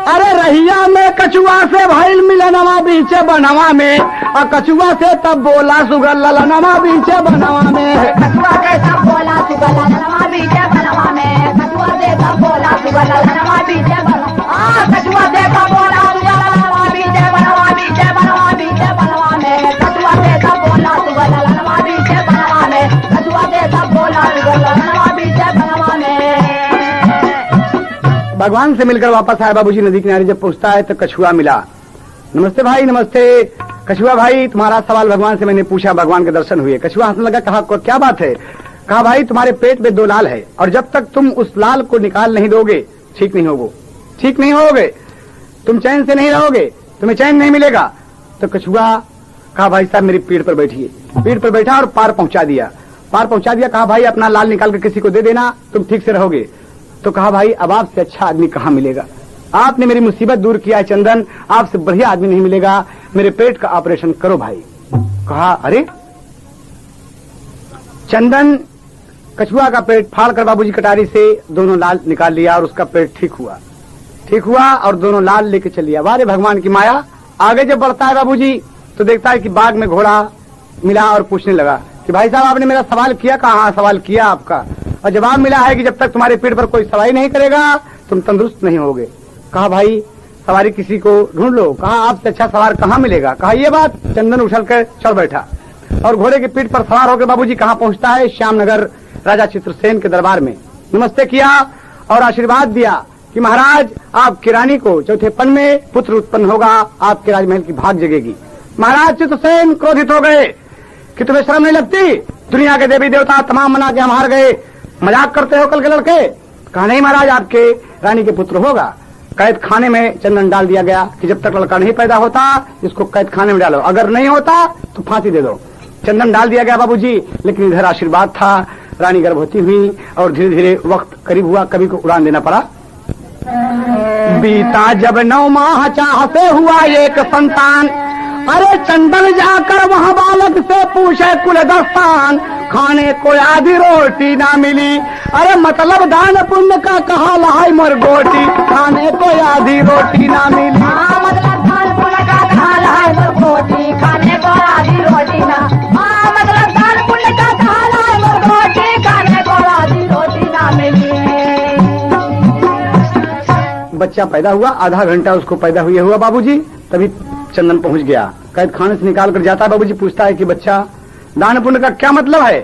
अरे रहिया में कछुआ से भइल मिलनवा बीचे बनवा में, और कछुआ से तब बोला सुगर ललनवा बीचे बनवा में। कछुआ से तब बोला सुगर ललनवा बीचे बनवा में। कछुआ से तब बोला सुगर ललनवा बीचे बनवा। कछुआ से तब बोला सुगर ललनवा बीचे बनवा बीचे बनवा बीचे बनवा में। कछुआ से तब बोला सुगर ललनवा बीचे बनवा में। कछुआ से तब बोला सुगर ललनवा बीचे बनवा में। भगवान से मिलकर वापस आया बाबूजी। नदी किनारे जब पहुंचता है तो कछुआ मिला। नमस्ते भाई, नमस्ते। कछुआ भाई तुम्हारा सवाल भगवान से मैंने पूछा, भगवान के दर्शन हुए। कछुआ हंसने लगा। कहा क्या बात है? कहा भाई तुम्हारे पेट में 2 लाल है, और जब तक तुम उस लाल को निकाल नहीं दोगे ठीक नहीं होगे, ठीक नहीं होगे, तुम चैन से नहीं रहोगे, तुम्हें चैन नहीं मिलेगा। तो कछुआ कहा भाई साहब मेरी पीठ पर बैठिए। पीठ पर बैठा और पार पहुंचा दिया, पार पहुंचा दिया। कहा भाई अपना लाल निकाल कर किसी को दे देना, तुम ठीक से रहोगे। तो कहा भाई अब आपसे अच्छा आदमी कहाँ मिलेगा, आपने मेरी मुसीबत दूर किया है चंदन, आपसे बढ़िया आदमी नहीं मिलेगा, मेरे पेट का ऑपरेशन करो भाई। कहा अरे चंदन कछुआ का पेट फाड़ कर बाबूजी कटारी से दोनों लाल निकाल लिया, और उसका पेट ठीक हुआ और दोनों लाल लेके चल लिया। वारे भगवान की माया। आगे जब बढ़ता है बाबूजी तो देखता है कि बाग में घोड़ा मिला और पूछने लगा कि भाई साहब आपने मेरा सवाल किया? कहा हाँ सवाल किया आपका, और जवाब मिला है कि जब तक तुम्हारे पेट पर कोई सवारी नहीं करेगा तुम तंदुरुस्त नहीं होगे। कहा भाई सवारी किसी को ढूंढ लो। कहा आपसे अच्छा सवार कहाँ मिलेगा? कहा ये बात। चंदन उछल कर चढ़ बैठा और घोड़े की पीठ पर सवार होकर बाबूजी कहाँ पहुंचता है? श्यामनगर राजा चित्रसेन के दरबार में नमस्ते किया और आशीर्वाद दिया कि महाराज आपकी रानी को चौथे पन में पुत्र उत्पन्न होगा, आपके राजमहल की भाग जगेगी। महाराज चित्रसेन क्रोधित हो गए कि तुम्हें शर्म नहीं लगती? दुनिया के देवी देवता तमाम मना के हम हार गए, मजाक करते हो कल के लड़के? कहा नहीं महाराज आपके रानी के पुत्र होगा। कैद खाने में चंदन डाल दिया गया कि जब तक लड़का नहीं पैदा होता इसको कैद खाने में डालो, अगर नहीं होता तो फांसी दे दो। चंदन डाल दिया गया बाबूजी, लेकिन इधर आशीर्वाद था, रानी गर्भवती हुई और धीरे धीरे वक्त करीब हुआ, कभी को उड़ान देना पड़ा। बीता जब 9 माह चाह से हुआ एक संतान, अरे चंदन जाकर वहाँ बालक से पूछे कुल दस्तान, खाने को आधी रोटी ना मिली, अरे मतलब दान पुण्य का कहा लहाई मर गोटी, खाने को आधी रोटी ना मिली। मतलब दान पुण्य का कहा लहाई मर गोटी, खाने को आधी रोटी ना। मतलब दान पुण्य का कहा लहाई मर गोटी, खाने को आधी रोटी ना मिली। बच्चा पैदा हुआ, आधा घंटा उसको पैदा हुए हुआ बाबूजी, तभी चंदन पहुंच गया। कैद खाने से निकाल कर जाता है बाबूजी, पूछता है कि बच्चा दान पुण्य का क्या मतलब है?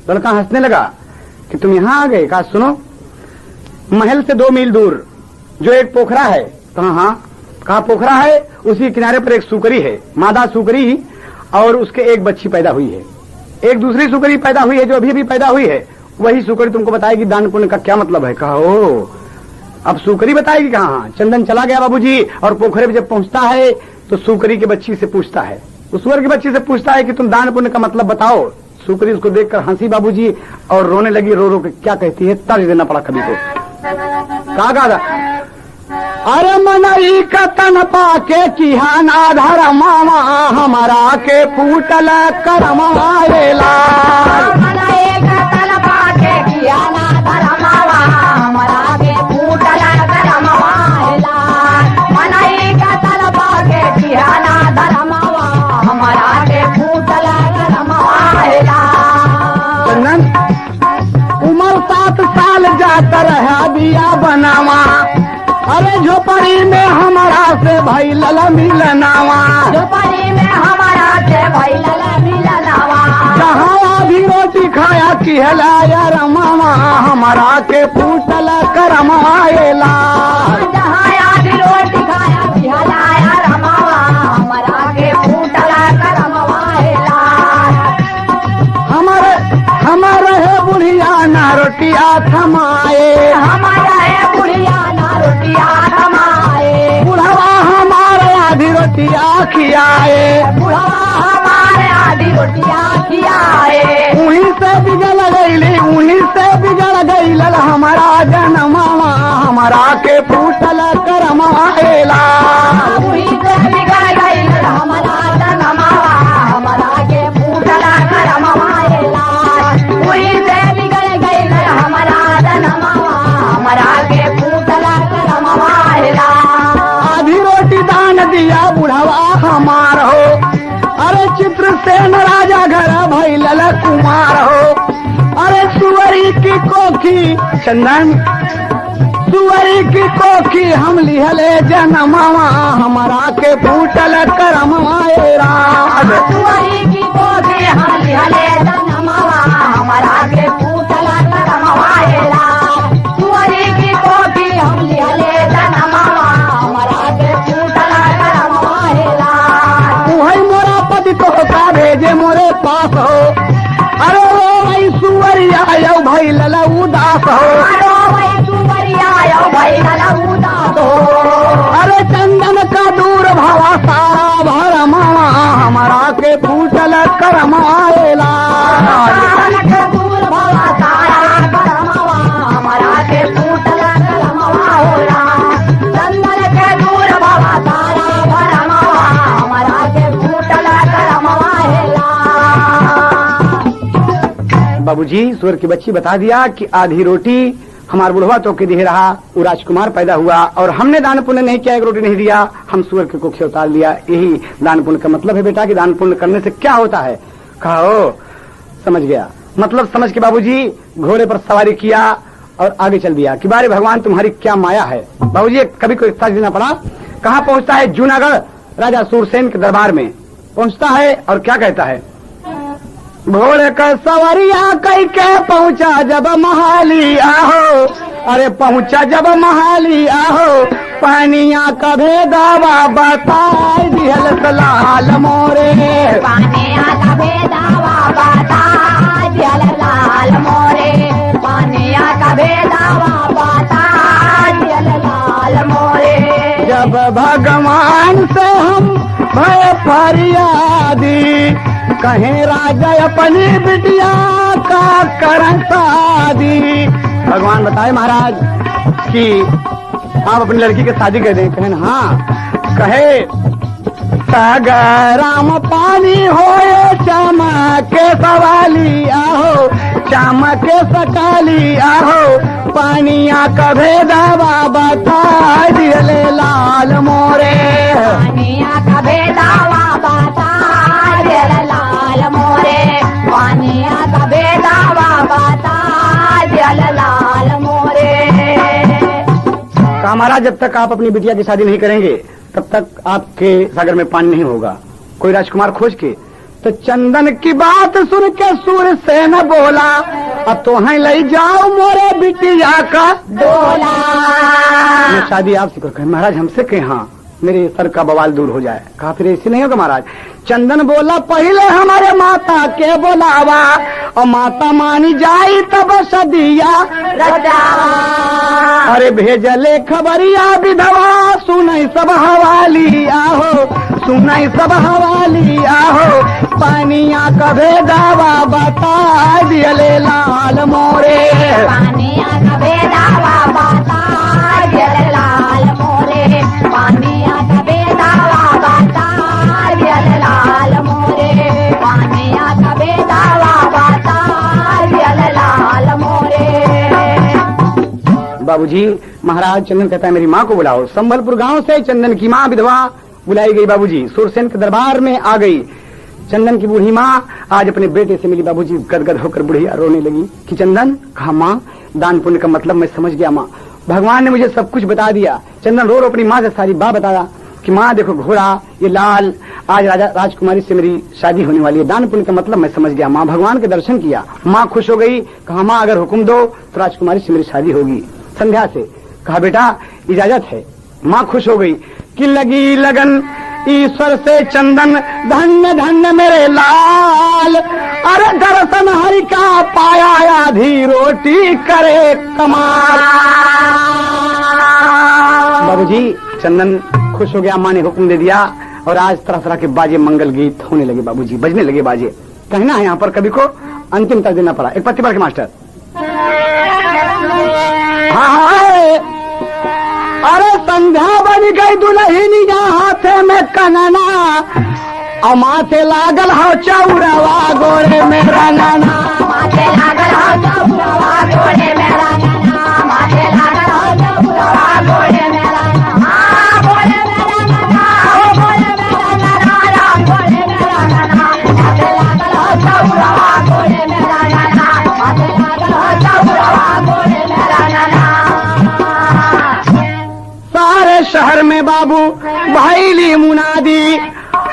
लड़का हंसने लगा कि तुम यहाँ आ गए। कहा सुनो, महल से 2 मील दूर जो एक पोखरा है। कहा हाँ। कहा पोखरा है, उसी किनारे पर एक सुकरी है, मादा सुकरी, और उसके एक बच्ची पैदा हुई है। एक दूसरी सुकरी पैदा हुई है जो अभी भी पैदा हुई है, वही सुकरी तुमको बताएगी दान पुण्य का क्या मतलब है। कहा ओ अब सुकरी बताएगी। कहा हाँ। चंदन चला गया बाबूजी और पोखरे में जब पहुंचता है तो सुकरी की बच्ची से पूछता है, उस सुअर की बच्ची से पूछता है कि तुम दान पुण्य का मतलब बताओ। सुकरी उसको देखकर हंसी बाबूजी और रोने लगी, रो रो के क्या कहती है, तर्ज देना पड़ा कभी को। कहा अरे मनई का तन पाके किहा नाधर मामा, हमारा के फूटल करमाएला। मनई का तन पाके किहा नाधर मामा, हमारा के फूटल करमाएला। मनई का तन पाके किहा नाधर मामा, हमारा के फूटल करमाएला। चंदन उम्र 7 साल जाकर है दिया बनावा, अरे झोपड़ी में हमारा से भाई लला मिलनावा, झोपड़ी में हमारा से भाई लला मिलनावा, जहाँ आधी रोटी खाया की हलाया रमावा, हमारा के फूटल करमाएला। जहाँ आधी रोटी खाया की हलाया रमावा, हमारा के फूटल करमवाएला। हमारे है बुढ़िया ना रोटिया थमाए, हमारा है बुढ़िया ना रोटिया थमाए, बुढ़वा हमारे आधी रोटिया खियाए, बुढ़वा हमारे आधी रोटिया खियाए। उन्हीं से बिगड़ गईली, उन्हीं से बिगड़ गईल हमारा जनमावा, हमारा के फूटल करमाएला। उन्हीं से बिगड़ गई हमारा जनमावा, हमारा के फूटल करमवाएला। उन्हीं से बिगड़ गई हमारा जनमावा, हमारा के फूटल करमवाएला। आधी रोटी दान दिया बुढ़वा हमार हो, अरे चित्रसेन राजा घर भइल कुमार हो। अरे सुअरी की कोखी चंदन, सुअरी की कोखी हम लिहले जनमावा, हमारा के फूटल करमवाएला। सुअरी की कोठी हम लिहले जनमावा, हमारा के फूटल करमवाएला। सुअरी की कोठी हम लिहले जनमावा, हमारा के फूटल करमवाएला। वही मोरा पति तो का भेजे मोरे पास हो, अरे वो भाई सुअरी आयो भाई लला उदास हो। अरे भाई सुअरिया आयो भाई लला उदास हो। अरे चंदन का दूर भावा सारा भरमावा, हमारा के फूटल करमाएला। चंदन के दूर भवा सारा करमवा, हमारा के फूटल करमवाएला। चंदन के दूर भवा सारा भरमवा, हमारा के फूटल करमवाएला। बाबूजी सुअर की बच्ची बता दिया कि आधी रोटी हमार बुढ़वा तो के दे रहा, वो राजकुमार पैदा हुआ और हमने दान पुण्य नहीं किया, एक रोटी नहीं दिया, हम सुअर के कुखे उतार लिया। यही दान पुण्य का मतलब है बेटा कि दान पुण्य करने से क्या होता है। कहो समझ गया, मतलब समझ के बाबूजी घोड़े पर सवारी किया और आगे चल दिया कि बारे भगवान तुम्हारी क्या माया है। बाबूजी कभी कोई साथ देना पड़ा। कहाँ पहुंचता है? जूनागढ़ राजा सूरसेन के दरबार में पहुंचता है और क्या कहता है? घोड़े का सवारिया कई के पहुंचा जब महालिया हो, अरे पहुंचा जब महालिया हो, पानिया का भेदावा बता दिहल लाल मोरे। पानिया का भेदावा बता दिहल लाल मोरे, पानिया का भेदावा बता दिहल लाल मोरे। जब भगवान से हम भय फरियादी, कहे राजा अपनी बिटिया का करन शादी। भगवान बताए महाराज कि आप अपनी लड़की की शादी कर दें। कहें हाँ। कहे सागराम पानी होए चमके सवाली आहो, चमके सकाली आहो, पानिया का भेदावा बता दिले लाल मोरे। पानिया का भेदावा बता दिहल लाल मोरे, पानिया का भेदावा बता दिहल लाल मोरे। महाराज जब तक आप अपनी बिटिया की शादी नहीं करेंगे तब तक आपके सागर में पानी नहीं होगा। कोई राजकुमार खोज के तो चंदन की बात सुन के सूरसेन बोला, अब तो है ले जाओ मोरे बिटिया का डोला। मैं शादी आपसे कर। महाराज हमसे कहे हाँ, मेरे सर का बवाल दूर हो जाए। कहा फिर ऐसे नहीं होगा महाराज। चंदन बोला पहले हमारे माता के बोलावा, और माता मानी जाई तब सदिया रजा। अरे भेजले खबरिया विधवा, सुनई सब हवाली आहो, सुनई सब हवाली आहो, पानिया का भेदावा बता दियले लाल मोरे। पानिया का भेदावा बता दिहल लाल मोरे, पानिया का भेदावा बता दिहल लाल मोरे, पानिया का भेदावा बता दिहल लाल मोरे। बाबूजी महाराज चंदन कहता है मेरी माँ को बुलाओ। संबलपुर गांव से चंदन की माँ विधवा बुलाई गई। बाबूजी सूरसेन के दरबार में आ गई। चंदन की बूढ़ी माँ आज अपने बेटे से मिली। बाबूजी गदगद होकर बुढ़िया रोने लगी कि चंदन। कहा माँ दान पुण्य का मतलब मैं समझ गया माँ। भगवान ने मुझे सब कुछ बता दिया। चंदन रो रो अपनी माँ से सारी बात बताया कि माँ देखो घोड़ा ये लाल, आज राजा राजकुमारी से मेरी शादी होने वाली है। दान पुण्य का मतलब मैं समझ गया। माँ भगवान के दर्शन किया, माँ खुश हो गई। कहा माँ अगर हुक्म दो तो राजकुमारी से मेरी शादी होगी। संध्या से कहा बेटा इजाजत है। माँ खुश हो गई कि लगी लगन ईश्वर से चंदन, धन्य धन्य मेरे लाल। अरे दर्शन हरि का पाया, आधी रोटी करे कमाल। बाबूजी चंदन खुश हो गया, माँ ने हुक्म दे दिया और आज तरह तरह के बाजे मंगल गीत होने लगे बाबूजी, बजने लगे बाजे। कहना है यहाँ पर कवि को अंतिम तक देना पड़ा। एक पत्ती पर के मास्टर अरे संध्या बन गई दुल्हनी हाथे में कनना, और माथे लागल हो चौरवा गोरे में रंगना। माथे लागल हो चौरवा गोरे में रंगना, माथे लागल हो चौरवा गोरे में रंगना। गोरे में रंगना, गोरे में रंगना, गोरे में रंगना। माथे लागल हो चौरवा गोरे में रंगना, माथे लागल हो चौरवा गोरे में रंगना। सारे शहर में बाबू भैली मुनादी,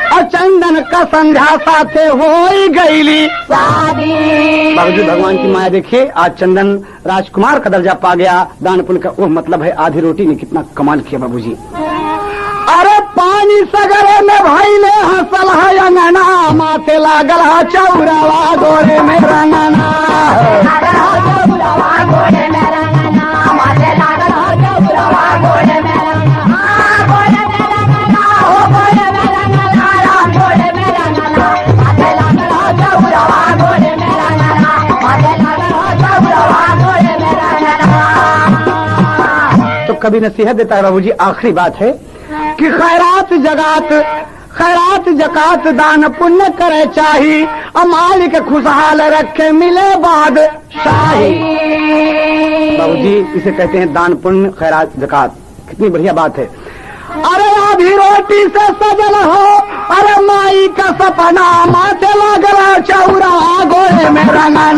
और चंदन का संध्या साथे हो गईली शादी। बाबूजी भगवान की माया देखिए, आज चंदन राजकुमार का दर्जा पा गया। दान पुण्य का वो मतलब है आधी रोटी ने कितना कमाल किया बाबूजी। अरे पानी सगरे में भैले हंसल है अंगना, माथे लागल है चौरवा गोरे में रंगना। लागल हो चौरवा गोरे में रंगना, माथे लागल हो चौरवा गोरे में रंगना। गोरे में रंगना, गोरे में रंगना, गोरे में रंगना। माथे लागल हो चौरवा गोरे में रंगना, माथे लागल हो चौरवा गोरे में रंगना। तो कभी नसीहत देता है बाबूजी, आखिरी बात है कि खैरात जगात, खैरात जकात दान पुण्य करे चाही, और मालिक खुशहाल रखे मिले बाद शाही। बाबूजी इसे कहते हैं दान पुण्य खैरात जकात। कितनी बढ़िया बात है। अरे आधी रोटी से सजल हो, अरे माई का सपना, माथे लागल चौरा गोरे में रंगना।